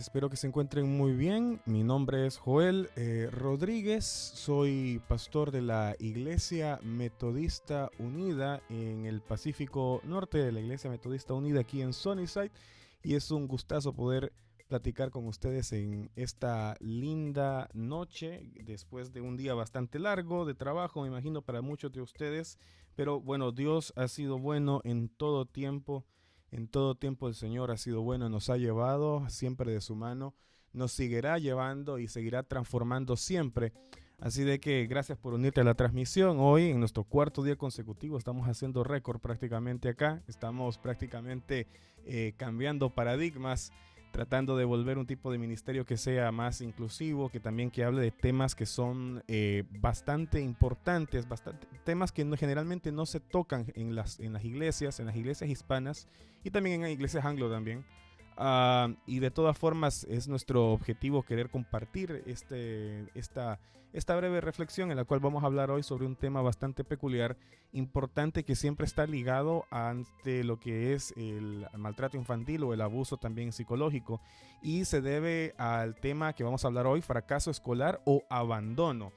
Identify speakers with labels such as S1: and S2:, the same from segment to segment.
S1: Espero que se encuentren muy bien. Mi nombre es Joel Rodríguez. Soy pastor de la Iglesia Metodista Unida en el Pacífico Norte, de la Iglesia Metodista Unida aquí en Sunnyside. Y es un gustazo poder platicar con ustedes en esta linda noche, después de un día bastante largo de trabajo, me imagino, para muchos de ustedes. Pero bueno, Dios ha sido bueno en todo tiempo. En todo tiempo el Señor ha sido bueno, nos ha llevado siempre de su mano, nos seguirá llevando y seguirá transformando siempre. Así de que gracias por unirte a la transmisión. Hoy en nuestro cuarto día consecutivo estamos haciendo récord prácticamente acá. Estamos prácticamente cambiando paradigmas, tratando de volver un tipo de ministerio que sea más inclusivo, que también que hable de temas que son bastante importantes, temas que generalmente no se tocan en las iglesias hispanas y también en iglesias anglo también. Y de todas formas es nuestro objetivo querer compartir esta breve reflexión en la cual vamos a hablar hoy sobre un tema bastante peculiar, importante, que siempre está ligado ante lo que es el maltrato infantil o el abuso también psicológico, y se debe al tema que vamos a hablar hoy: fracaso escolar o abandono.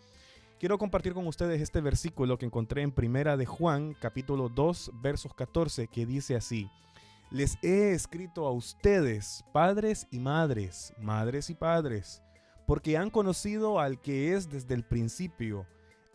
S1: Quiero compartir con ustedes este versículo que encontré en Primera de Juan, capítulo 2, versos 14, que dice así: les he escrito a ustedes, padres y madres, madres y padres, porque han conocido al que es desde el principio,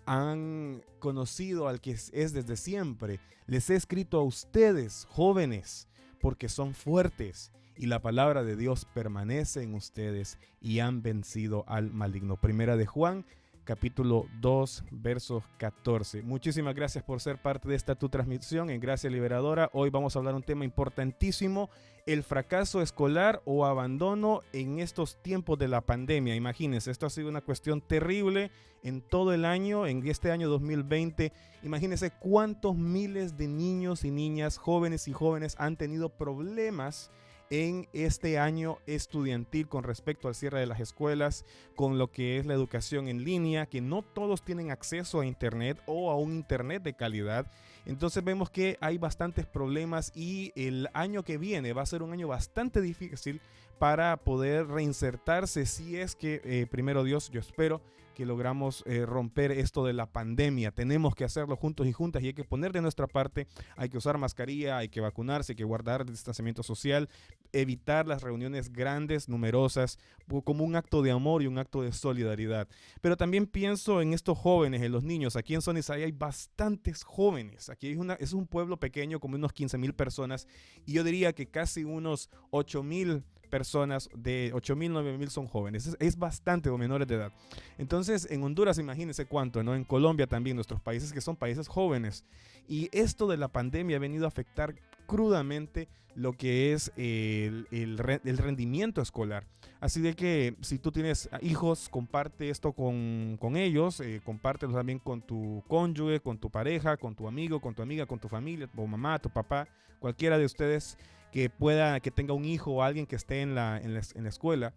S1: han conocido al que es desde siempre. Les he escrito a ustedes, jóvenes, porque son fuertes y la palabra de Dios permanece en ustedes y han vencido al maligno. Primera de Juan, capítulo 2, versos 14. Muchísimas gracias por ser parte de esta tu transmisión en Gracia Liberadora. Hoy vamos a hablar un tema importantísimo: el fracaso escolar o abandono en estos tiempos de la pandemia. Imagínense, esto ha sido una cuestión terrible en todo el año, en este año 2020. Imagínense cuántos miles de niños y niñas, jóvenes y jóvenes han tenido problemas en este año estudiantil con respecto al cierre de las escuelas, con lo que es la educación en línea, que no todos tienen acceso a internet o a un internet de calidad. Entonces vemos que hay bastantes problemas y el año que viene va a ser un año bastante difícil para poder reinsertarse, si es que primero Dios, yo espero que logramos romper esto de la pandemia. Tenemos que hacerlo juntos y juntas, y hay que poner de nuestra parte. Hay que usar mascarilla, hay que vacunarse, hay que guardar el distanciamiento social, evitar las reuniones grandes, numerosas, como un acto de amor y un acto de solidaridad. Pero también pienso en estos jóvenes, en los niños. Aquí en Sunnyside hay bastantes jóvenes. Aquí es un pueblo pequeño, como unos 15,000 personas, y yo diría que casi unos 8,000 personas, de 8,000, 9,000 son jóvenes. Es bastante, o menores de edad. Entonces en Honduras, imagínense cuánto, ¿no? En Colombia también, nuestros países que son países jóvenes. Y esto de la pandemia ha venido a afectar crudamente lo que es el rendimiento escolar. Así de que si tú tienes hijos, comparte esto con ellos, compártelo también con tu cónyuge, con tu pareja, con tu amigo, con tu amiga, con tu familia, tu mamá, tu papá, cualquiera de ustedes que tenga un hijo o alguien que esté en la escuela.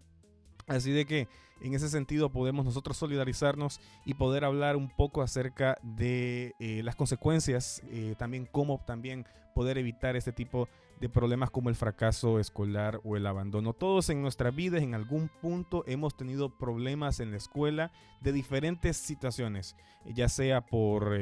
S1: Así de que en ese sentido podemos nosotros solidarizarnos y poder hablar un poco acerca de las consecuencias, también cómo también poder evitar este tipo de problemas como el fracaso escolar o el abandono. Todos en nuestra vida en algún punto hemos tenido problemas en la escuela de diferentes situaciones, ya sea por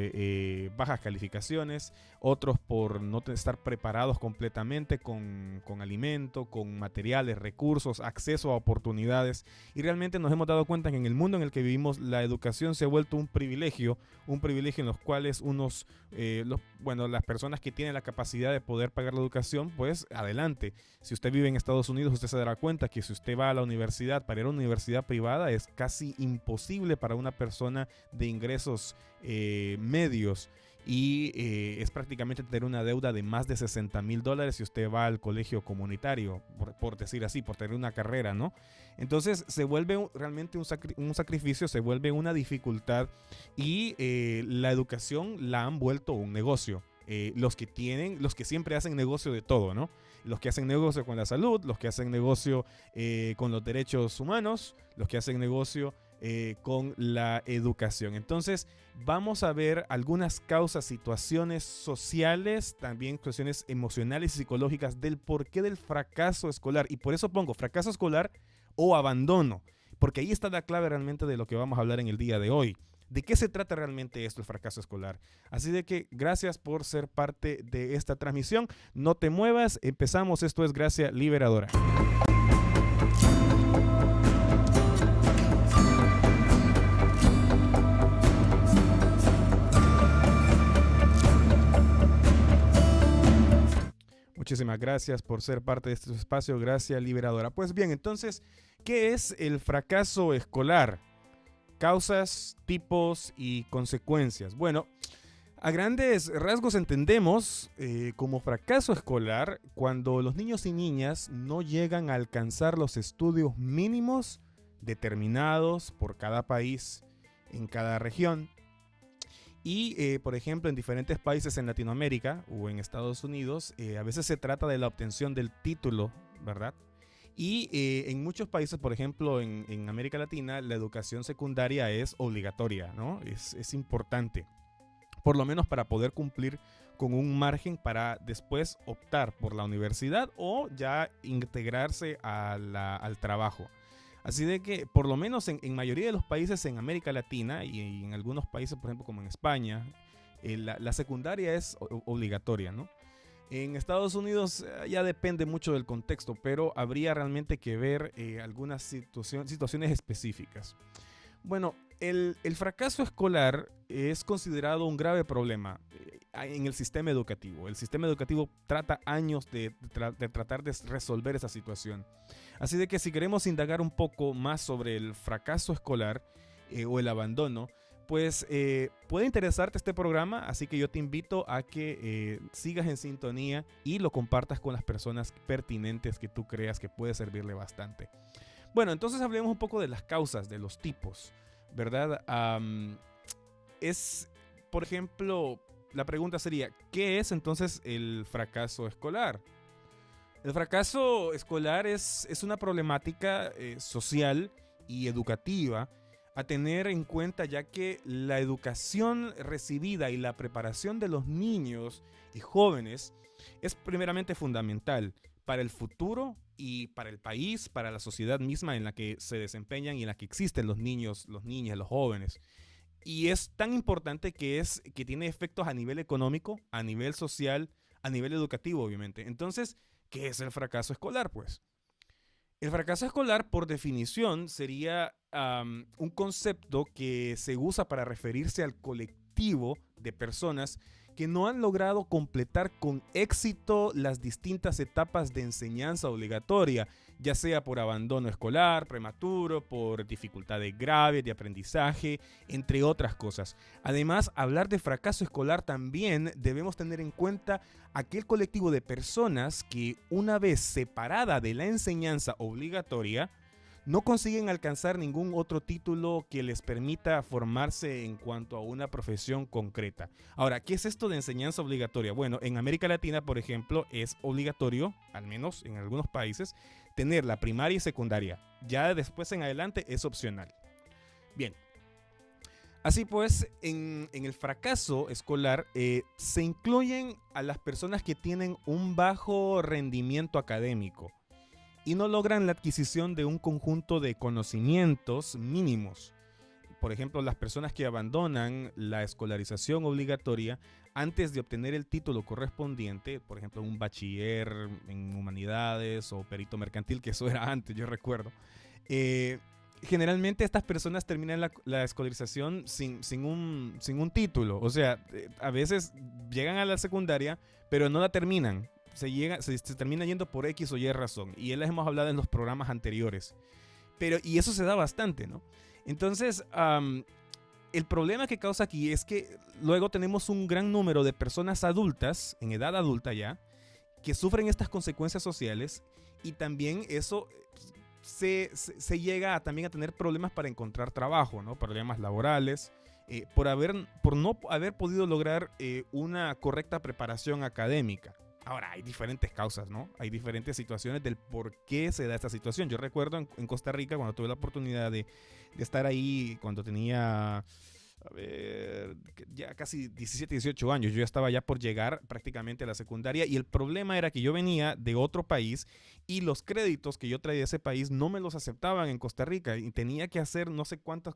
S1: bajas calificaciones, otros por no estar preparados completamente con alimento, con materiales, recursos, acceso a oportunidades. Y realmente nos hemos dado cuenta que en el mundo en el que vivimos la educación se ha vuelto un privilegio en los cuales las personas que tienen la capacidad de poder pagar la educación, pues adelante. Si usted vive en Estados Unidos, usted se dará cuenta que si usted va a la universidad, para ir a una universidad privada es casi imposible para una persona de ingresos medios. Y es prácticamente tener una deuda de más de $60,000 si usted va al colegio comunitario, por decir así, por tener una carrera, ¿no? Entonces se vuelve realmente un sacrificio, se vuelve una dificultad, y la educación la han vuelto un negocio. Los que siempre hacen negocio de todo, ¿no? Los que hacen negocio con la salud, los que hacen negocio con los derechos humanos, los que hacen negocio con la educación. Entonces vamos a ver algunas causas, situaciones sociales, también cuestiones emocionales y psicológicas del porqué del fracaso escolar. Y por eso pongo fracaso escolar o abandono, porque ahí está la clave realmente de lo que vamos a hablar en el día de hoy. ¿De qué se trata realmente esto, el fracaso escolar? Así de que gracias por ser parte de esta transmisión. No te muevas, empezamos. Esto es Gracia Liberadora. Muchísimas gracias por ser parte de este espacio, Gracia Liberadora. Pues bien, entonces, ¿qué es el fracaso escolar? Causas, tipos y consecuencias. Bueno, a grandes rasgos entendemos como fracaso escolar cuando los niños y niñas no llegan a alcanzar los estudios mínimos determinados por cada país en cada región. Y, por ejemplo, en diferentes países en Latinoamérica o en Estados Unidos, a veces se trata de la obtención del título, ¿verdad? Y en muchos países, por ejemplo, en América Latina, la educación secundaria es obligatoria, ¿no? Es importante, por lo menos para poder cumplir con un margen para después optar por la universidad o ya integrarse al trabajo. Así de que, por lo menos en mayoría de los países en América Latina y en algunos países, por ejemplo, como en España, la secundaria es obligatoria, ¿no? En Estados Unidos ya depende mucho del contexto, pero habría realmente que ver algunas situaciones específicas. Bueno, el fracaso escolar es considerado un grave problema en el sistema educativo. El sistema educativo trata años de tratar de resolver esa situación. Así de que si queremos indagar un poco más sobre el fracaso escolar o el abandono, pues puede interesarte este programa, así que yo te invito a que sigas en sintonía y lo compartas con las personas pertinentes que tú creas que puede servirle bastante. Bueno, entonces hablemos un poco de las causas, de los tipos, ¿verdad? Por ejemplo, la pregunta sería, ¿qué es entonces el fracaso escolar? El fracaso escolar es una problemática social y educativa a tener en cuenta, ya que la educación recibida y la preparación de los niños y jóvenes es primeramente fundamental para el futuro y para el país, para la sociedad misma en la que se desempeñan y en la que existen los niños, las niñas, los jóvenes. Y es tan importante que tiene efectos a nivel económico, a nivel social, a nivel educativo, obviamente. Entonces, ¿qué es el fracaso escolar, pues? El fracaso escolar, por definición, sería un concepto que se usa para referirse al colectivo de personas que no han logrado completar con éxito las distintas etapas de enseñanza obligatoria, ya sea por abandono escolar, prematuro, por dificultades graves de aprendizaje, entre otras cosas. Además, hablar de fracaso escolar también debemos tener en cuenta aquel colectivo de personas que, una vez separada de la enseñanza obligatoria, no consiguen alcanzar ningún otro título que les permita formarse en cuanto a una profesión concreta. Ahora, ¿qué es esto de enseñanza obligatoria? Bueno, en América Latina, por ejemplo, es obligatorio, al menos en algunos países, tener la primaria y secundaria. Ya después en adelante es opcional. Bien. Así pues, en el fracaso escolar se incluyen a las personas que tienen un bajo rendimiento académico y no logran la adquisición de un conjunto de conocimientos mínimos. Por ejemplo, las personas que abandonan la escolarización obligatoria antes de obtener el título correspondiente, por ejemplo, un bachiller en humanidades o perito mercantil, que eso era antes, yo recuerdo. Generalmente estas personas terminan la escolarización sin un título. O sea, a veces llegan a la secundaria, pero no la terminan. Se termina yendo por X o Y razón. Y ya les hemos hablado en los programas anteriores. Y eso se da bastante, ¿no? Entonces, el problema que causa aquí es que luego tenemos un gran número de personas adultas, en edad adulta ya, que sufren estas consecuencias sociales, y también eso se llega también a tener problemas para encontrar trabajo, ¿no? Problemas laborales, por no haber podido lograr una correcta preparación académica. Ahora, hay diferentes causas, ¿no? Hay diferentes situaciones del por qué se da esta situación. Yo recuerdo en Costa Rica, cuando tuve la oportunidad de estar ahí, cuando tenía a ver, ya casi 17, 18 años. Yo ya estaba ya por llegar prácticamente a la secundaria y el problema era que yo venía de otro país y los créditos que yo traía de ese país no me los aceptaban en Costa Rica y tenía que hacer no sé cuántos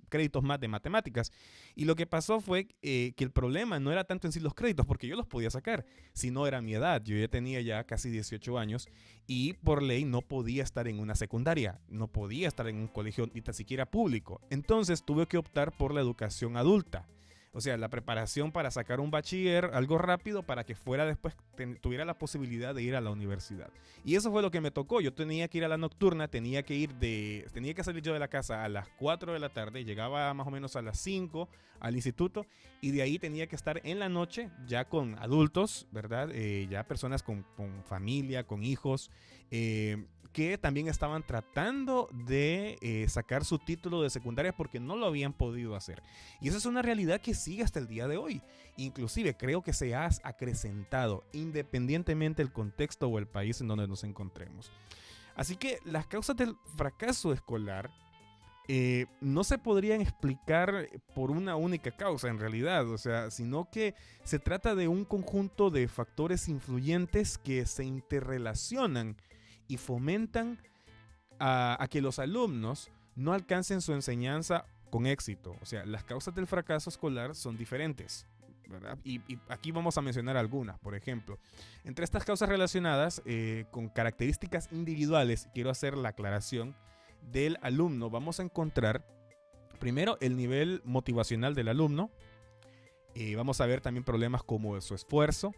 S1: créditos más de matemáticas. Y lo que pasó fue que el problema no era tanto en sí los créditos, porque yo los podía sacar, sino era mi edad. Yo ya tenía ya casi 18 años y por ley no podía estar en una secundaria, no podía estar en un colegio ni tan siquiera público. Entonces tuve que optar por la educación adulta. O sea, la preparación para sacar un bachiller, algo rápido para que fuera después, tuviera la posibilidad de ir a la universidad. Y eso fue lo que me tocó. Yo tenía que ir a la nocturna, tenía que salir yo de la casa a las 4 de la tarde, llegaba más o menos a las 5 al instituto y de ahí tenía que estar en la noche ya con adultos, ¿verdad? Ya personas con familia, con hijos, que también estaban tratando de sacar su título de secundaria porque no lo habían podido hacer. Y esa es una realidad que sigue hasta el día de hoy. Inclusive creo que se ha acrecentado independientemente del contexto o el país en donde nos encontremos. Así que las causas del fracaso escolar no se podrían explicar por una única causa en realidad, o sea, sino que se trata de un conjunto de factores influyentes que se interrelacionan y fomentan a que los alumnos no alcancen su enseñanza con éxito. O sea, las causas del fracaso escolar son diferentes, ¿verdad? Y aquí vamos a mencionar algunas. Por ejemplo, entre estas causas relacionadas con características individuales, quiero hacer la aclaración del alumno, vamos a encontrar primero el nivel motivacional del alumno. Vamos a ver también problemas como su esfuerzo,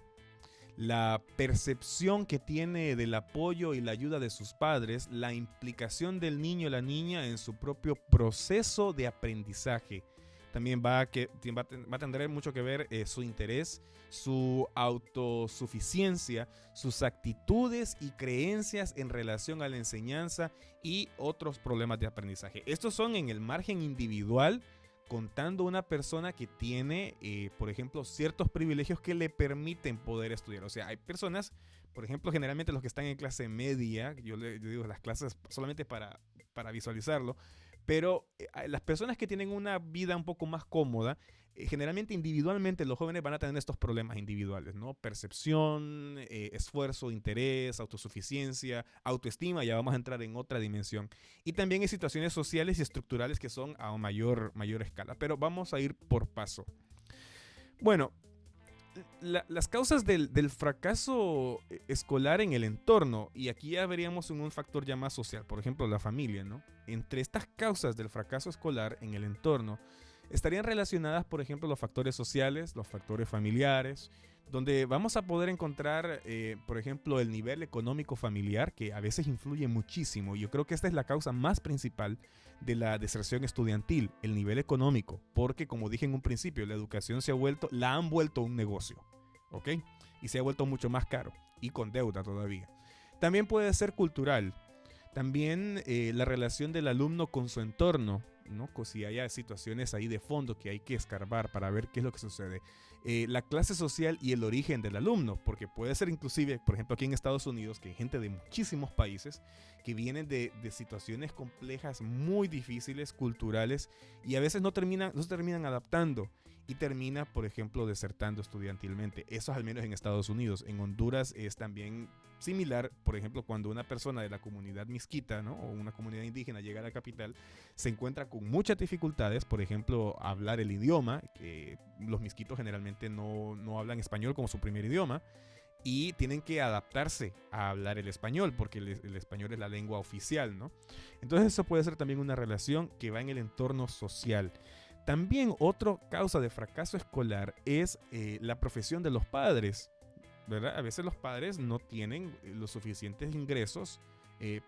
S1: la percepción que tiene del apoyo y la ayuda de sus padres, la implicación del niño o la niña en su propio proceso de aprendizaje. También va a tener mucho que ver su interés, su autosuficiencia, sus actitudes y creencias en relación a la enseñanza y otros problemas de aprendizaje. Estos son en el margen individual, contando una persona que tiene, por ejemplo, ciertos privilegios que le permiten poder estudiar. O sea, hay personas, por ejemplo, generalmente los que están en clase media, yo digo las clases solamente para visualizarlo, pero las personas que tienen una vida un poco más cómoda, generalmente individualmente los jóvenes van a tener estos problemas individuales, ¿no? Percepción, esfuerzo, interés, autosuficiencia, autoestima, ya vamos a entrar en otra dimensión. Y también hay situaciones sociales y estructurales que son a mayor escala, pero vamos a ir por paso. Bueno, las causas del fracaso escolar en el entorno, y aquí ya veríamos un factor ya más social, por ejemplo la familia, ¿no? Entre estas causas del fracaso escolar en el entorno estarían relacionadas, por ejemplo, los factores sociales, los factores familiares, donde vamos a poder encontrar, por ejemplo, el nivel económico familiar, que a veces influye muchísimo. Yo creo que esta es la causa más principal de la deserción estudiantil, el nivel económico, porque como dije en un principio, la educación la han vuelto un negocio, ¿ok? Y se ha vuelto mucho más caro y con deuda todavía. También puede ser cultural, también la relación del alumno con su entorno, ¿no? Si hay situaciones ahí de fondo que hay que escarbar para ver qué es lo que sucede. La clase social y el origen del alumno, porque puede ser inclusive, por ejemplo, aquí en Estados Unidos, que hay gente de muchísimos países que vienen de situaciones complejas, muy difíciles, culturales, y a veces no se terminan adaptando y termina, por ejemplo, desertando estudiantilmente. Eso es al menos en Estados Unidos. En Honduras es también similar, por ejemplo, cuando una persona de la comunidad misquita, ¿no? O una comunidad indígena llega a la capital, se encuentra con muchas dificultades, por ejemplo, hablar el idioma, que los misquitos generalmente no hablan español como su primer idioma, y tienen que adaptarse a hablar el español, porque el español es la lengua oficial, ¿no? Entonces eso puede ser también una relación que va en el entorno social. También otra causa de fracaso escolar es la profesión de los padres, ¿verdad? A veces los padres no tienen los suficientes ingresos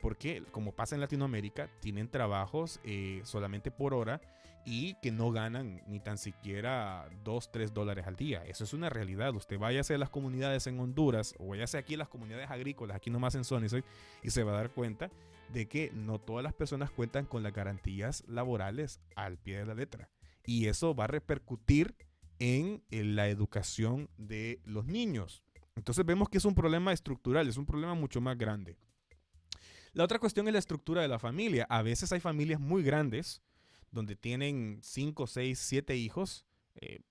S1: porque, como pasa en Latinoamérica, tienen trabajos solamente por hora y que no ganan ni tan siquiera $2-3 al día. Eso es una realidad. Usted váyase a las comunidades en Honduras o váyase aquí a las comunidades agrícolas, aquí nomás en Sunnyside, y se va a dar cuenta de que no todas las personas cuentan con las garantías laborales al pie de la letra. Y eso va a repercutir en la educación de los niños. Entonces vemos que es un problema estructural, es un problema mucho más grande. La otra cuestión es la estructura de la familia. A veces hay familias muy grandes donde tienen 5, 6, 7 hijos,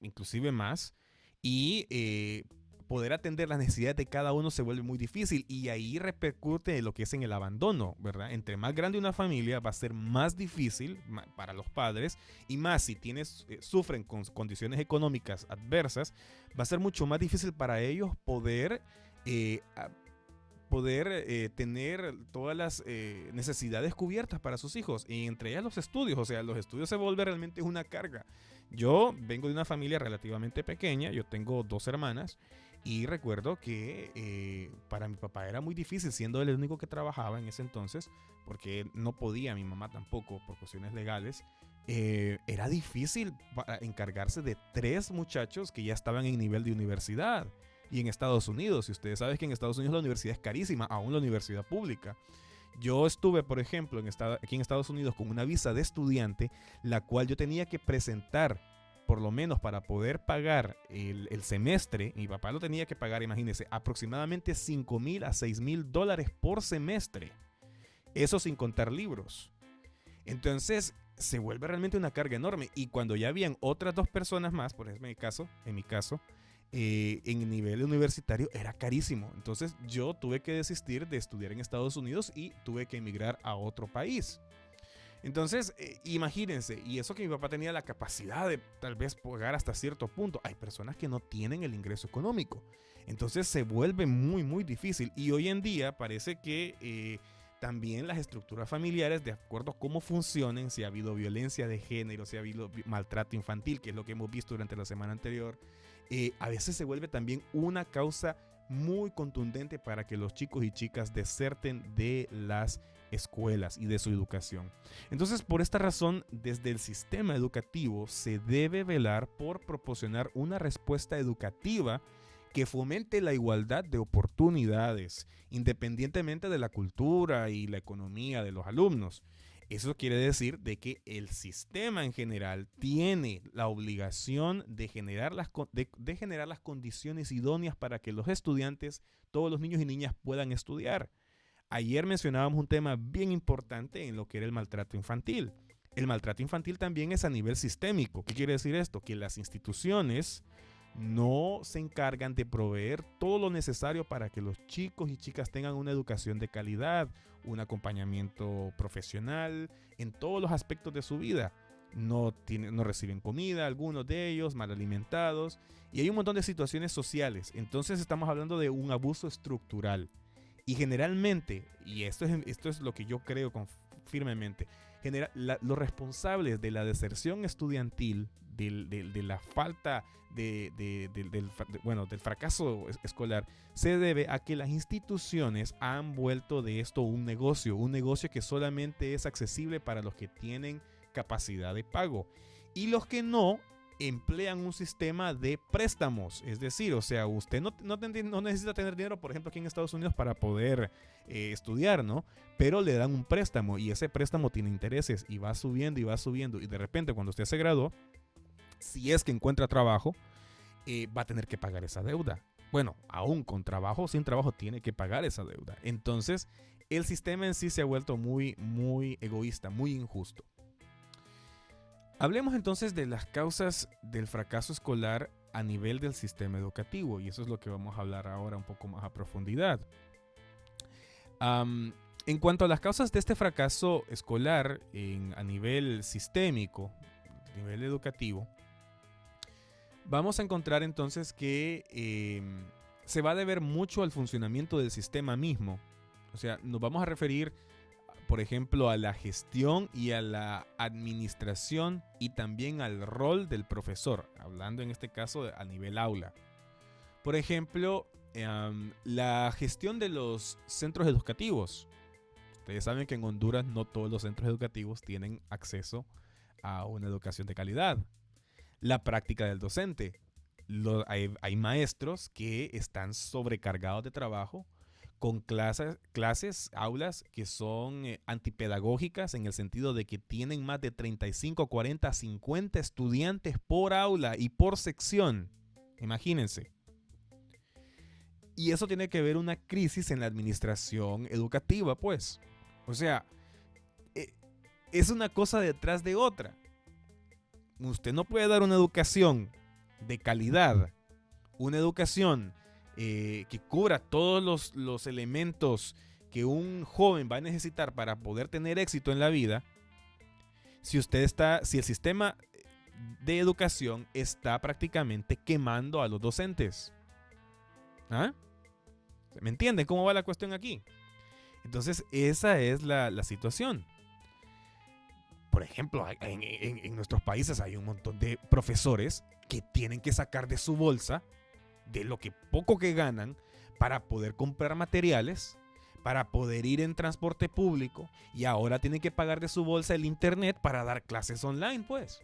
S1: inclusive más, y poder atender las necesidades de cada uno se vuelve muy difícil, y ahí repercute lo que es en el abandono, ¿verdad? Entre más grande una familia va a ser más difícil para los padres, y más si sufren con condiciones económicas adversas, va a ser mucho más difícil para ellos poder tener todas las necesidades cubiertas para sus hijos, y entre ellas los estudios. O sea, los estudios se vuelven realmente una carga. Yo vengo de una familia relativamente pequeña, yo tengo 2 hermanas, y recuerdo que para mi papá era muy difícil, siendo él el único que trabajaba en ese entonces, porque no podía, mi mamá tampoco, por cuestiones legales. Era difícil encargarse de 3 muchachos que ya estaban en nivel de universidad. Y en Estados Unidos, y ustedes saben que en Estados Unidos la universidad es carísima, aún la universidad pública. Yo estuve, por ejemplo, aquí en Estados Unidos con una visa de estudiante, la cual yo tenía que presentar, por lo menos para poder pagar el semestre. Mi papá lo tenía que pagar, imagínense, aproximadamente $5,000 a $6,000 por semestre. Eso sin contar libros. Entonces se vuelve realmente una carga enorme. Y cuando ya habían otras 2 personas más, por ejemplo en mi caso, en el nivel universitario era carísimo. Entonces yo tuve que desistir de estudiar en Estados Unidos y tuve que emigrar a otro país. Entonces, imagínense, y eso que mi papá tenía la capacidad de tal vez pagar hasta cierto punto. Hay personas que no tienen el ingreso económico. Entonces se vuelve muy, muy difícil. Y hoy en día parece que también las estructuras familiares, de acuerdo a cómo funcionen, si ha habido violencia de género, si ha habido maltrato infantil, que es lo que hemos visto durante la semana anterior, a veces se vuelve también una causa muy contundente para que los chicos y chicas deserten de las escuelas y de su educación. Entonces, por esta razón, desde el sistema educativo se debe velar por proporcionar una respuesta educativa que fomente la igualdad de oportunidades, independientemente de la cultura y la economía de los alumnos. Eso quiere decir de que el sistema en general tiene la obligación de generar las condiciones idóneas para que los estudiantes, todos los niños y niñas, puedan estudiar. Ayer mencionábamos un tema bien importante en lo que era el maltrato infantil. El maltrato infantil también es a nivel sistémico. ¿Qué quiere decir esto? Que las instituciones no se encargan de proveer todo lo necesario para que los chicos y chicas tengan una educación de calidad, un acompañamiento profesional en todos los aspectos de su vida. No reciben comida, algunos de ellos mal alimentados, y hay un montón de situaciones sociales. Entonces estamos hablando de un abuso estructural. Y generalmente, y esto es lo que yo creo firmemente, los responsables de la deserción estudiantil, de la falta del fracaso escolar, se debe a que las instituciones han vuelto de esto un negocio que solamente es accesible para los que tienen capacidad de pago, y los que no emplean un sistema de préstamos. Es decir, o sea, usted no necesita tener dinero, por ejemplo, aquí en Estados Unidos para poder estudiar, ¿no? Pero le dan un préstamo, y ese préstamo tiene intereses y va subiendo y va subiendo, y de repente cuando usted se graduó, si es que encuentra trabajo, va a tener que pagar esa deuda. Bueno, aún con trabajo o sin trabajo tiene que pagar esa deuda. Entonces, el sistema en sí se ha vuelto muy, muy egoísta, muy injusto. Hablemos entonces de las causas del fracaso escolar a nivel del sistema educativo, y eso es lo que vamos a hablar ahora un poco más a profundidad. En cuanto a las causas de este fracaso escolar a nivel sistémico, a nivel educativo, vamos a encontrar entonces que se va a deber mucho al funcionamiento del sistema mismo. O sea, nos vamos a referir, por ejemplo, a la gestión y a la administración, y también al rol del profesor, hablando en este caso a nivel aula. Por ejemplo, la gestión de los centros educativos. Ustedes saben que en Honduras no todos los centros educativos tienen acceso a una educación de calidad. La práctica del docente. Hay maestros que están sobrecargados de trabajo, con clases, aulas que son antipedagógicas, en el sentido de que tienen más de 35, 40, 50 estudiantes por aula y por sección. Imagínense. Y eso tiene que ver una crisis en la administración educativa, pues. O sea, es una cosa detrás de otra. usted no puede dar una educación de calidad, una educación que cubra todos los elementos que un joven va a necesitar para poder tener éxito en la vida, si el sistema de educación está prácticamente quemando a los docentes. ¿Ah? ¿Me entienden cómo va la cuestión aquí? Entonces, esa es la situación. Por ejemplo, en nuestros países hay un montón de profesores que tienen que sacar de su bolsa, de lo que poco que ganan, para poder comprar materiales, para poder ir en transporte público, y ahora tienen que pagar de su bolsa el internet para dar clases online, pues.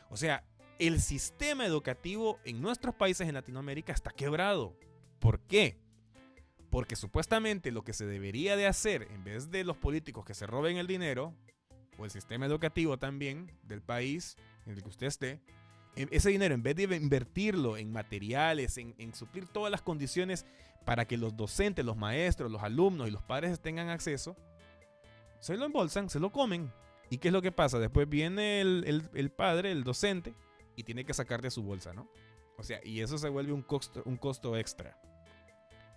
S1: O sea, el sistema educativo en nuestros países en Latinoamérica está quebrado. ¿Por qué? Porque supuestamente lo que se debería de hacer, en vez de los políticos que se roben el dinero, o el sistema educativo también del país en el que usted esté, ese dinero, en vez de invertirlo en materiales, en suplir todas las condiciones para que los docentes, los maestros, los alumnos y los padres tengan acceso, se lo embolsan, se lo comen. ¿Y qué es lo que pasa? Después viene el padre, el docente, y tiene que sacar de su bolsa, ¿no? O sea, y eso se vuelve un costo extra.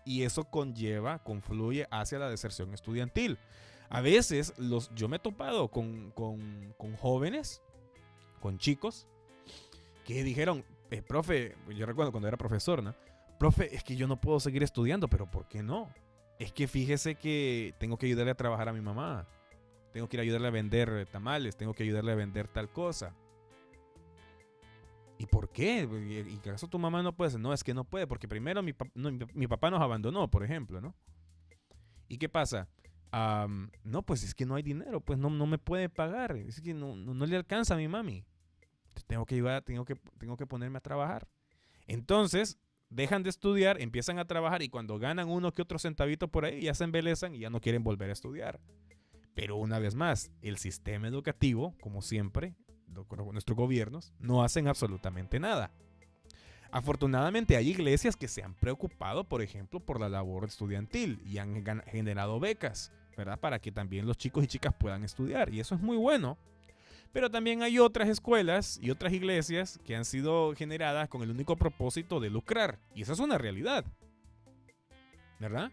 S1: Y eso confluye hacia la deserción estudiantil. A veces yo me he topado con jóvenes, con chicos, que dijeron, profe, yo recuerdo cuando era profesor, ¿no? Profe, es que yo no puedo seguir estudiando, pero ¿por qué no? Es que fíjese que tengo que ayudarle a trabajar a mi mamá. Tengo que ir a ayudarle a vender tamales, tengo que ayudarle a vender tal cosa. ¿Y por qué? ¿Y acaso tu mamá no puede? No, es que no puede, porque primero mi papá nos abandonó, por ejemplo, ¿no? ¿Y qué pasa? No, pues es que no hay dinero, pues no me puede pagar, es que no le alcanza a mi mami. Tengo que ayudar, tengo que ponerme a trabajar. Entonces, dejan de estudiar, empiezan a trabajar, y cuando ganan uno que otro centavito por ahí, ya se embelezan y ya no quieren volver a estudiar. Pero una vez más, el sistema educativo, como siempre, nuestros gobiernos, no hacen absolutamente nada. Afortunadamente hay iglesias que se han preocupado, por ejemplo, por la labor estudiantil y han generado becas, ¿verdad? Para que también los chicos y chicas puedan estudiar, y eso es muy bueno. Pero también hay otras escuelas y otras iglesias que han sido generadas con el único propósito de lucrar, y esa es una realidad, ¿verdad?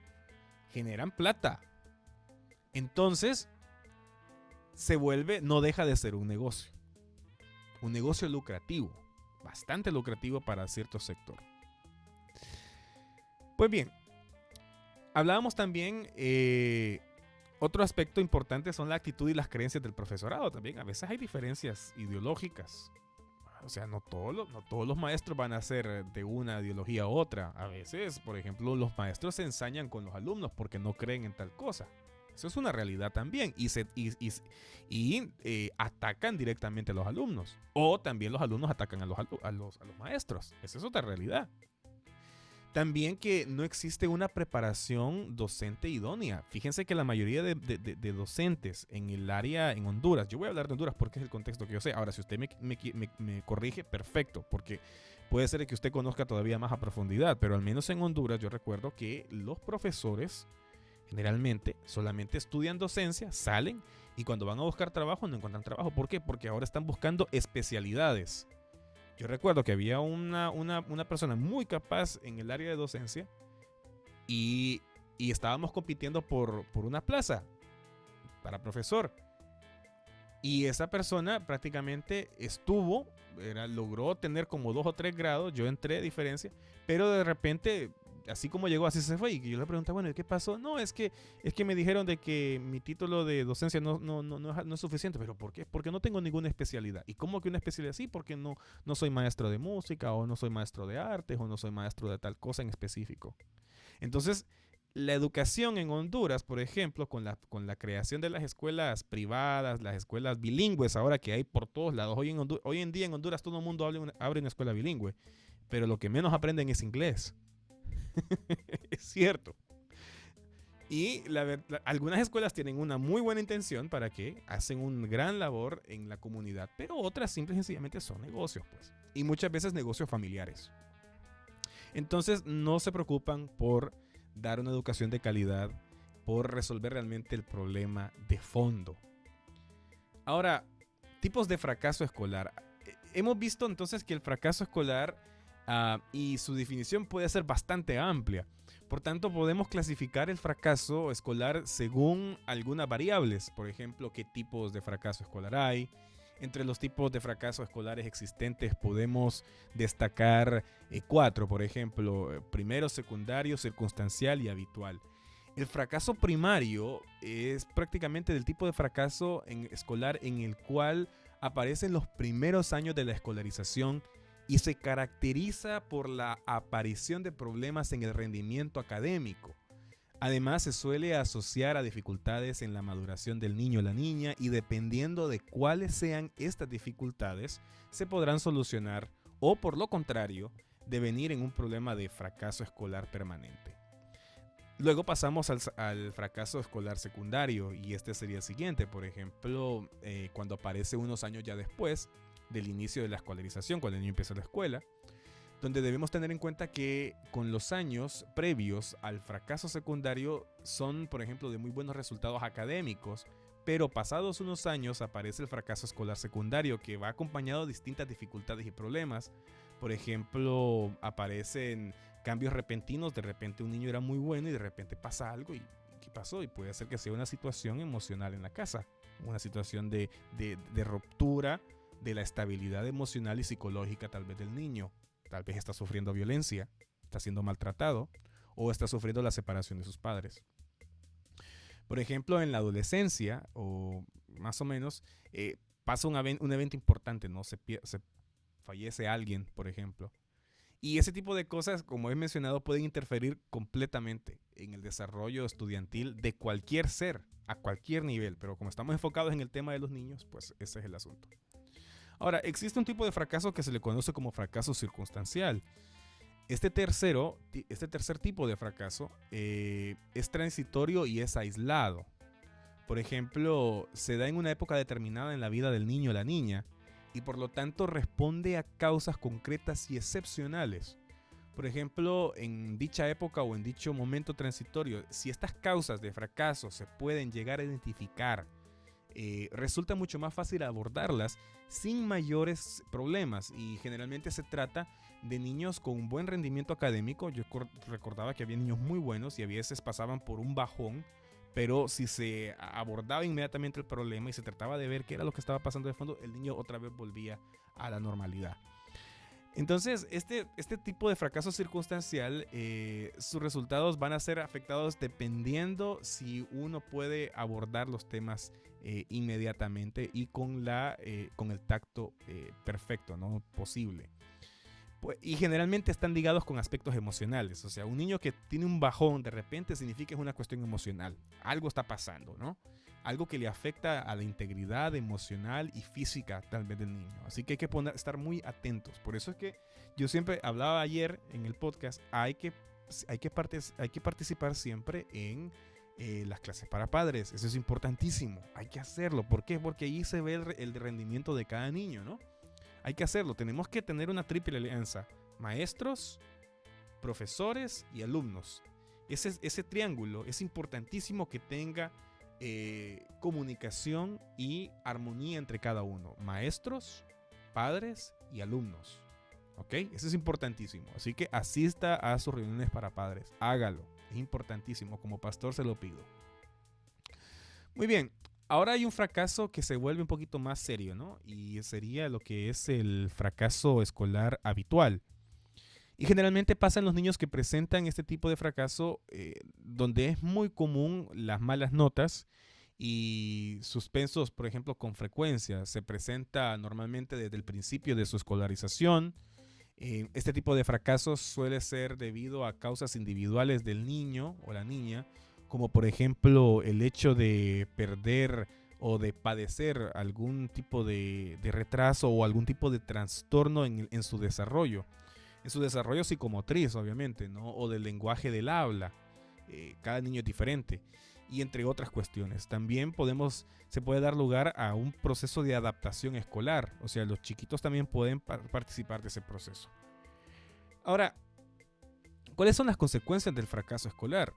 S1: Generan plata. Entonces, no deja de ser un negocio lucrativo, bastante lucrativo para cierto sector. Pues bien, hablábamos también, otro aspecto importante son la actitud y las creencias del profesorado también. A veces hay diferencias ideológicas. O sea, no todos los maestros van a ser de una ideología u otra. A veces, por ejemplo, los maestros se ensañan con los alumnos porque no creen en tal cosa. Eso es una realidad también. Y atacan directamente a los alumnos. O también los alumnos atacan a los maestros. Esa es otra realidad. También que no existe una preparación docente idónea. Fíjense que la mayoría de docentes en el área en Honduras, yo voy a hablar de Honduras porque es el contexto que yo sé. Ahora, si usted me corrige, perfecto, porque puede ser que usted conozca todavía más a profundidad, pero al menos en Honduras yo recuerdo que los profesores generalmente solamente estudian docencia, salen, y cuando van a buscar trabajo no encuentran trabajo. ¿Por qué? Porque ahora están buscando especialidades. Yo recuerdo que había una persona muy capaz en el área de docencia y estábamos compitiendo por una plaza para profesor. Y esa persona prácticamente logró tener como 2 o 3 grados, yo entré de diferencia, pero de repente, así como llegó, así se fue. Y yo le pregunté, bueno, ¿qué pasó? No, es que me dijeron de que mi título de docencia no es suficiente. ¿Pero por qué? Porque no tengo ninguna especialidad. ¿Y cómo que una especialidad? Sí, porque no soy maestro de música, o no soy maestro de artes, o no soy maestro de tal cosa en específico. Entonces, la educación en Honduras, por ejemplo, con la creación de las escuelas privadas, las escuelas bilingües ahora que hay por todos lados. Hoy en día en Honduras todo el mundo abre una escuela bilingüe, pero lo que menos aprenden es inglés. Es cierto. Y algunas escuelas tienen una muy buena intención para que hacen un gran labor en la comunidad, pero otras simple y sencillamente son negocios, pues. Y muchas veces negocios familiares. Entonces no se preocupan por dar una educación de calidad, por resolver realmente el problema de fondo. Ahora, Tipos de fracaso escolar. Hemos visto entonces que el fracaso escolar y su definición puede ser bastante amplia. Por tanto, podemos clasificar el fracaso escolar según algunas variables. Por ejemplo, qué tipos de fracaso escolar hay. Entre los tipos de fracaso escolares existentes podemos destacar 4, por ejemplo, primero, secundario, circunstancial y habitual. El fracaso primario es prácticamente del tipo de fracaso escolar en el cual aparecen los primeros años de la escolarización y se caracteriza por la aparición de problemas en el rendimiento académico. Además, se suele asociar a dificultades en la maduración del niño o la niña y dependiendo de cuáles sean estas dificultades, se podrán solucionar o, por lo contrario, devenir en un problema de fracaso escolar permanente. Luego pasamos al fracaso escolar secundario y este sería el siguiente. Por ejemplo, cuando aparece unos años ya después del inicio de la escolarización, cuando el niño empieza la escuela, donde debemos tener en cuenta que con los años previos al fracaso secundario son, por ejemplo, de muy buenos resultados académicos, pero pasados unos años aparece el fracaso escolar secundario que va acompañado de distintas dificultades y problemas. Por ejemplo, aparecen cambios repentinos, de repente un niño era muy bueno y de repente pasa algo y ¿qué pasó? Y puede ser que sea una situación emocional en la casa, una situación de ruptura de la estabilidad emocional y psicológica tal vez del niño. Tal vez está sufriendo violencia, está siendo maltratado o está sufriendo la separación de sus padres. Por ejemplo, en la adolescencia o más o menos pasa un evento importante, ¿no? Se fallece alguien, por ejemplo. Y ese tipo de cosas, como he mencionado, pueden interferir completamente en el desarrollo estudiantil de cualquier ser, a cualquier nivel. Pero como estamos enfocados en el tema de los niños, pues ese es el asunto. Ahora, existe un tipo de fracaso que se le conoce como fracaso circunstancial. Este tercer tipo de fracaso es transitorio y es aislado. Por ejemplo, se da en una época determinada en la vida del niño o la niña y por lo tanto responde a causas concretas y excepcionales. Por ejemplo, en dicha época o en dicho momento transitorio, si estas causas de fracaso se pueden llegar a identificar, resulta mucho más fácil abordarlas sin mayores problemas y generalmente se trata de niños con un buen rendimiento académico. Yo recordaba que había niños muy buenos y a veces pasaban por un bajón, pero si se abordaba inmediatamente el problema y se trataba de ver qué era lo que estaba pasando de fondo, el niño otra vez volvía a la normalidad. Entonces, este tipo de fracaso circunstancial, sus resultados van a ser afectados dependiendo si uno puede abordar los temas inmediatamente y con el tacto perfecto, ¿no? Posible. Y generalmente están ligados con aspectos emocionales. O sea, un niño que tiene un bajón de repente significa que es una cuestión emocional. Algo está pasando, ¿no? Algo que le afecta a la integridad emocional y física tal vez del niño. Así que hay que estar muy atentos. Por eso es que yo siempre hablaba ayer en el podcast, hay que participar siempre en las clases para padres. Eso es importantísimo. Hay que hacerlo. ¿Por qué? Porque ahí se ve el rendimiento de cada niño, ¿no? Hay que hacerlo. Tenemos que tener una triple alianza. Maestros, profesores y alumnos. Ese triángulo es importantísimo que tenga comunicación y armonía entre cada uno. Maestros, padres y alumnos. ¿Ok? Eso es importantísimo. Así que asista a sus reuniones para padres. Hágalo. Es importantísimo. Como pastor se lo pido. Muy bien. Ahora hay un fracaso que se vuelve un poquito más serio, ¿no? Y sería lo que es el fracaso escolar habitual. Y generalmente pasa en los niños que presentan este tipo de fracaso donde es muy común las malas notas y suspensos, por ejemplo, con frecuencia. Se presenta normalmente desde el principio de su escolarización. Este tipo de fracasos suele ser debido a causas individuales del niño o la niña, como por ejemplo el hecho de perder o de padecer algún tipo de retraso o algún tipo de trastorno en su desarrollo. En su desarrollo psicomotriz, obviamente, ¿no? O del lenguaje del habla. Cada niño es diferente. Y entre otras cuestiones. También se puede dar lugar a un proceso de adaptación escolar. O sea, los chiquitos también pueden participar de ese proceso. Ahora, ¿cuáles son las consecuencias del fracaso escolar?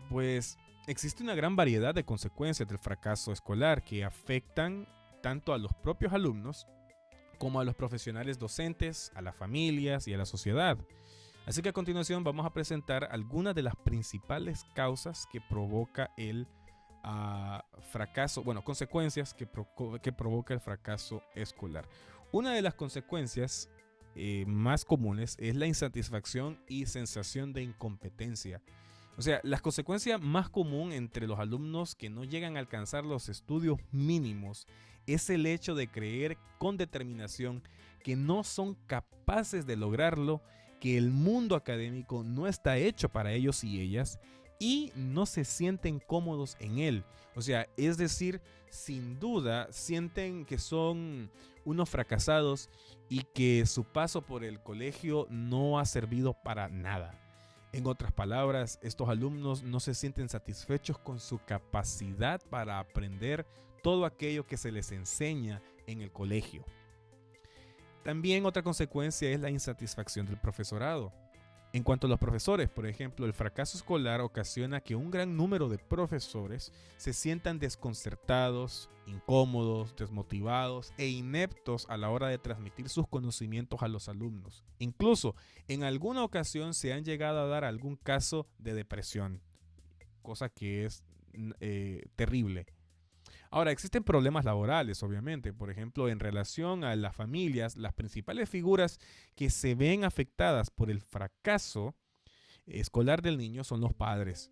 S1: Pues existe una gran variedad de consecuencias del fracaso escolar que afectan tanto a los propios alumnos como a los profesionales docentes, a las familias y a la sociedad. Así que a continuación vamos a presentar algunas de las principales causas que provoca el fracaso, consecuencias que provoca el fracaso escolar. Una de las consecuencias más comunes es la insatisfacción y sensación de incompetencia. O sea, la consecuencia más común entre los alumnos que no llegan a alcanzar los estudios mínimos es el hecho de creer con determinación que no son capaces de lograrlo, que el mundo académico no está hecho para ellos y ellas y no se sienten cómodos en él. O sea, es decir, sin duda sienten que son unos fracasados y que su paso por el colegio no ha servido para nada. En otras palabras, estos alumnos no se sienten satisfechos con su capacidad para aprender todo aquello que se les enseña en el colegio. También otra consecuencia es la insatisfacción del profesorado. En cuanto a los profesores, por ejemplo, el fracaso escolar ocasiona que un gran número de profesores se sientan desconcertados, incómodos, desmotivados e ineptos a la hora de transmitir sus conocimientos a los alumnos. Incluso, en alguna ocasión se han llegado a dar algún caso de depresión, cosa que es terrible. Ahora, existen problemas laborales, obviamente. Por ejemplo, en relación a las familias, las principales figuras que se ven afectadas por el fracaso escolar del niño son los padres.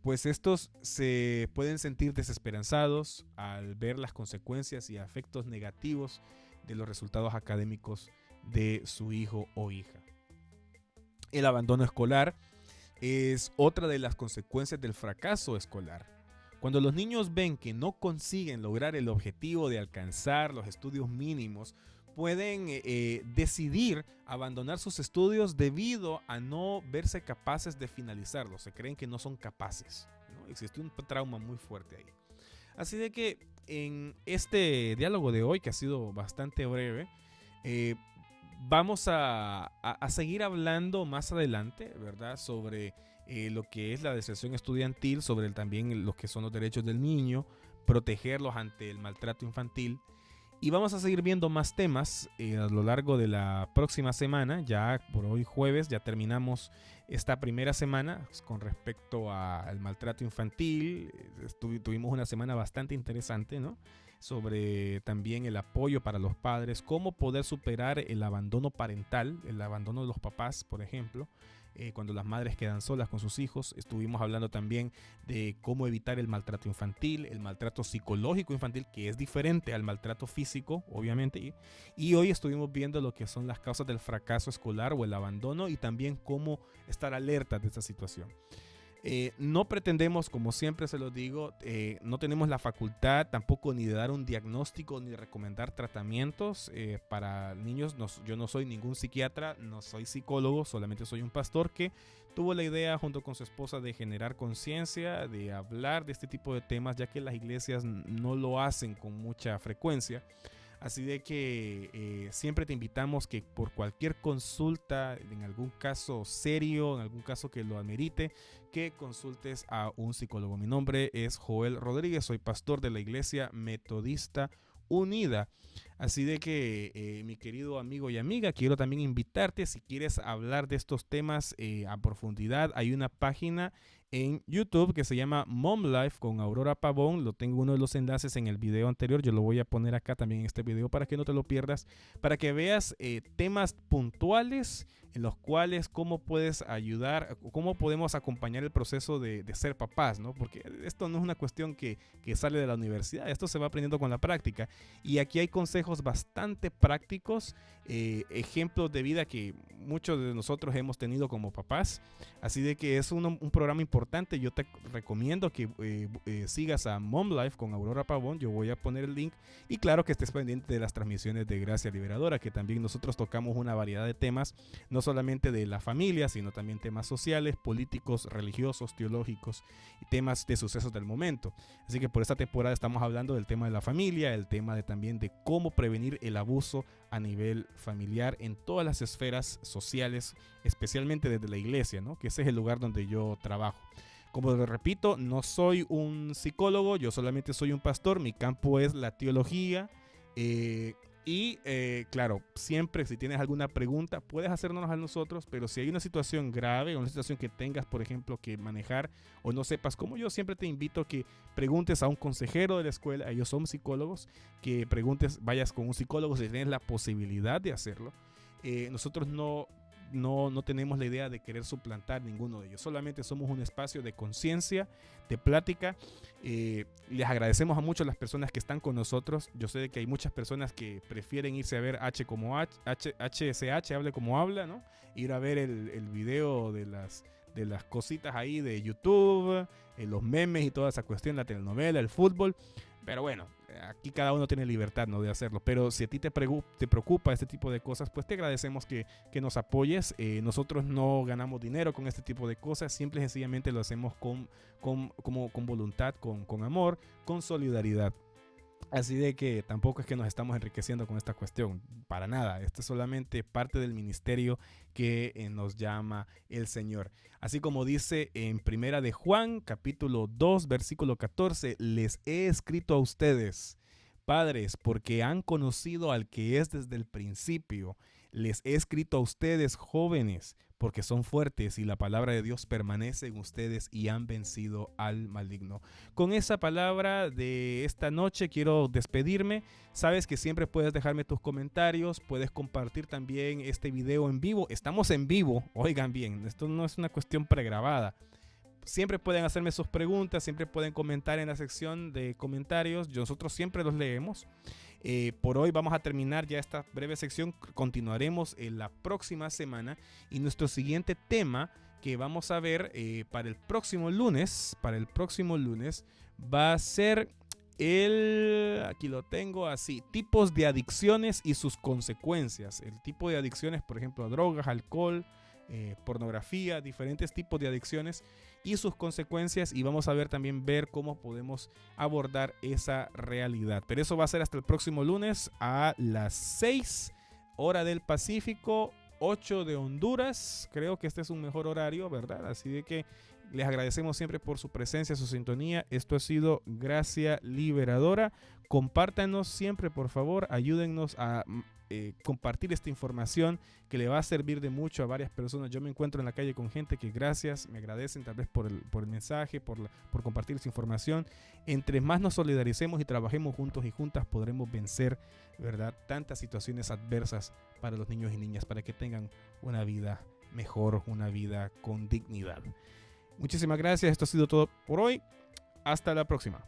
S1: Pues estos se pueden sentir desesperanzados al ver las consecuencias y efectos negativos de los resultados académicos de su hijo o hija. El abandono escolar es otra de las consecuencias del fracaso escolar. Cuando los niños ven que no consiguen lograr el objetivo de alcanzar los estudios mínimos, pueden decidir abandonar sus estudios debido a no verse capaces de finalizarlos. Se creen que no son capaces, ¿no? Existe un trauma muy fuerte ahí. Así de que en este diálogo de hoy, que ha sido bastante breve, vamos a seguir hablando más adelante, ¿verdad? Sobre lo que es la deserción estudiantil, sobre también lo que son los derechos del niño, protegerlos ante el maltrato infantil. Y vamos a seguir viendo más temas a lo largo de la próxima semana. Ya por hoy jueves ya terminamos esta primera semana con respecto al maltrato infantil. Tuvimos una semana bastante interesante, ¿no? Sobre también el apoyo para los padres, cómo poder superar el abandono parental, el abandono de los papás, por ejemplo. Cuando las madres quedan solas con sus hijos. Estuvimos hablando también de cómo evitar el maltrato infantil, el maltrato psicológico infantil, que es diferente al maltrato físico, obviamente. Y hoy estuvimos viendo lo que son las causas del fracaso escolar o el abandono y también cómo estar alerta de esta situación. No pretendemos, como siempre se los digo, no tenemos la facultad tampoco ni de dar un diagnóstico ni de recomendar tratamientos para niños. Yo no soy ningún psiquiatra, no soy psicólogo, solamente soy un pastor que tuvo la idea junto con su esposa de generar conciencia, de hablar de este tipo de temas, ya que las iglesias no lo hacen con mucha frecuencia. Así de que siempre te invitamos que por cualquier consulta, en algún caso serio, en algún caso que lo amerite, que consultes a un psicólogo. Mi nombre es Joel Rodríguez, soy pastor de la Iglesia Metodista Unida. Así de que mi querido amigo y amiga, quiero también invitarte, si quieres hablar de estos temas a profundidad, hay una página en YouTube que se llama Mom Life con Aurora Pavón. Lo tengo uno de los enlaces en el video anterior. Yo lo voy a poner acá también en este video para que no te lo pierdas, para que veas temas puntuales en los cuales cómo puedes ayudar, cómo podemos acompañar el proceso de ser papás, ¿no? Porque esto no es una cuestión que sale de la universidad, esto se va aprendiendo con la práctica. Y aquí hay consejos bastante prácticos, ejemplos de vida que muchos de nosotros hemos tenido como papás. Así de que es un programa importante. Yo te recomiendo que sigas a Mom Life con Aurora Pavón. Yo voy a poner el link. Y claro que estés pendiente de las transmisiones de Gracia Liberadora, que también nosotros tocamos una variedad de temas, no solamente de la familia, sino también temas sociales, políticos, religiosos, teológicos y temas de sucesos del momento. Así que por esta temporada estamos hablando del tema de la familia, el tema también de cómo prevenir el abuso a nivel familiar en todas las esferas sociales, especialmente desde la iglesia, ¿no? Que ese es el lugar donde yo trabajo. Como les repito, no soy un psicólogo, yo solamente soy un pastor. Mi campo es la teología, Claro, siempre si tienes alguna pregunta puedes hacernos a nosotros, pero si hay una situación grave o una situación que tengas, por ejemplo, que manejar o no sepas cómo, yo siempre te invito a que preguntes a un consejero de la escuela. Ellos son psicólogos, que preguntes, vayas con un psicólogo si tienes la posibilidad de hacerlo. Nosotros no tenemos la idea de querer suplantar ninguno de ellos. Solamente somos un espacio de conciencia, de plática. Les agradecemos a mucho las personas que están con nosotros. Yo sé que hay muchas personas que prefieren irse a ver HSH, Hable Como Habla, ¿no? Ir a ver el video de las cositas ahí de YouTube, los memes y toda esa cuestión, la telenovela, el fútbol. Pero bueno, aquí cada uno tiene libertad, ¿no?, de hacerlo. Pero si a ti te preocupa este tipo de cosas, pues te agradecemos que nos apoyes. Nosotros no ganamos dinero con este tipo de cosas. Simple y sencillamente lo hacemos con voluntad, con amor, con solidaridad. Así de que tampoco es que nos estamos enriqueciendo con esta cuestión, para nada. Esto es solamente parte del ministerio que nos llama el Señor. Así como dice en Primera de Juan, capítulo 2, versículo 14, les he escrito a ustedes, padres, porque han conocido al que es desde el principio. Les he escrito a ustedes, jóvenes, porque son fuertes y la palabra de Dios permanece en ustedes y han vencido al maligno. Con esa palabra de esta noche quiero despedirme. Sabes que siempre puedes dejarme tus comentarios, puedes compartir también este video en vivo. Estamos en vivo, oigan bien, esto no es una cuestión pregrabada. Siempre pueden hacerme sus preguntas, siempre pueden comentar en la sección de comentarios. Nosotros siempre los leemos. Por hoy vamos a terminar ya esta breve sección. Continuaremos en la próxima semana. Y nuestro siguiente tema que vamos a ver para el próximo lunes va a ser aquí lo tengo así, tipos de adicciones y sus consecuencias. El tipo de adicciones, por ejemplo, a drogas, alcohol, pornografía, diferentes tipos de adicciones y sus consecuencias, y vamos a ver cómo podemos abordar esa realidad. Pero eso va a ser hasta el próximo lunes a las 6 hora del Pacífico, 8 de Honduras. Creo que este es un mejor horario, ¿verdad? Así de que les agradecemos siempre por su presencia, su sintonía. Esto ha sido Gracia Liberadora. Compártanos siempre, por favor, ayúdennos a compartir esta información que le va a servir de mucho a varias personas. Yo me encuentro en la calle con gente que me agradecen tal vez por el mensaje, por compartir esa información. Entre más nos solidaricemos y trabajemos juntos y juntas, podremos vencer, ¿verdad?, tantas situaciones adversas para los niños y niñas, para que tengan una vida mejor, una vida con dignidad. Muchísimas gracias. Esto ha sido todo por hoy. Hasta la próxima.